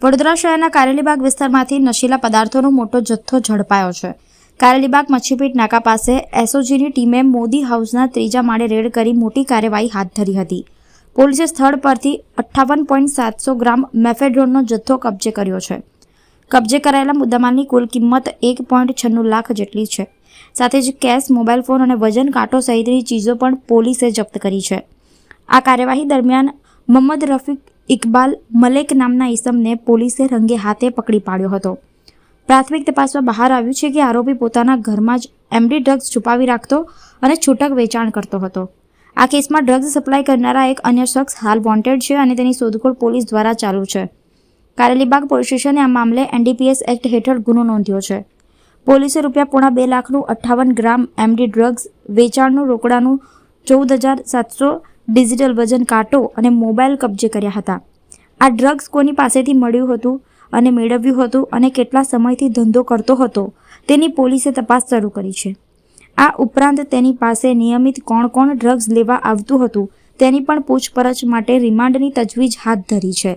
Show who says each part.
Speaker 1: વડોદરા શહેરના કારેલીબાગ વિસ્તારમાંથી નશીલા પદાર્થોનો મોટો જથ્થો ઝડપાયો છે। કારેલીબાગ મચ્છીપીટ નાકા પાસે એસઓજીની ટીમે મોદી હાઉસના 3જા માળે રેડ કરી મોટી કાર્યવાહી હાથ ધરી હતી। પોલીસે સ્થળ પરથી 58.700 ગ્રામ મેફેડ્રોનનો જથ્થો કબજે કર્યો છે। કબજે કરાયેલા મુદ્દામાલની કુલ કિંમત 1.96 લાખ જેટલી છે। સાથે જ કેશ, મોબાઈલ ફોન અને વજન કાંટો સહિતની ચીજો પણ પોલીસે જપ્ત કરી છે। આ કાર્યવાહી દરમિયાન મોહમ્મદ રફીક ઇકબાલ મલેક નામના ઈસમને પોલીસે રંગે હાથે પકડી પાડ્યો હતો। પ્રાથમિક તપાસમાં બહાર આવ્યું છે કે આરોપી પોતાના ઘરમાં જ એમડી ડ્રગ્સ છુપાવી રાખતો અને છૂટક વેચાણ કરતો હતો। આ કેસમાં ડ્રગ્સ સપ્લાય કરનારા એક અન્ય શખ્સ હાલ વોન્ટેડ છે અને તેની શોધખોળ પોલીસ દ્વારા ચાલુ છે। કારેલીબાગ પોલીસ સ્ટેશને આ મામલે NDPS એક્ટ હેઠળ ગુનો નોંધ્યો છે। પોલીસે ₹2.5 લાખનું 58 ગ્રામ એમડી ડ્રગ્સ, વેચાણનું રોકડાનું 14,700 ડિજિટલ વજન કાંટો અને મોબાઈલ કબજે કર્યા હતા। આ ડ્રગ્સ કોની પાસેથી મળ્યું હતું અને મેળવ્યું હતું અને કેટલા સમયથી ધંધો કરતો હતો તેની પોલીસે તપાસ શરૂ કરી છે। આ ઉપરાંત તેની પાસે નિયમિત કોણ ડ્રગ્સ લેવા આવતું હતું તેની પણ પૂછપરછ માટે રિમાન્ડની તજવીજ હાથ ધરી છે।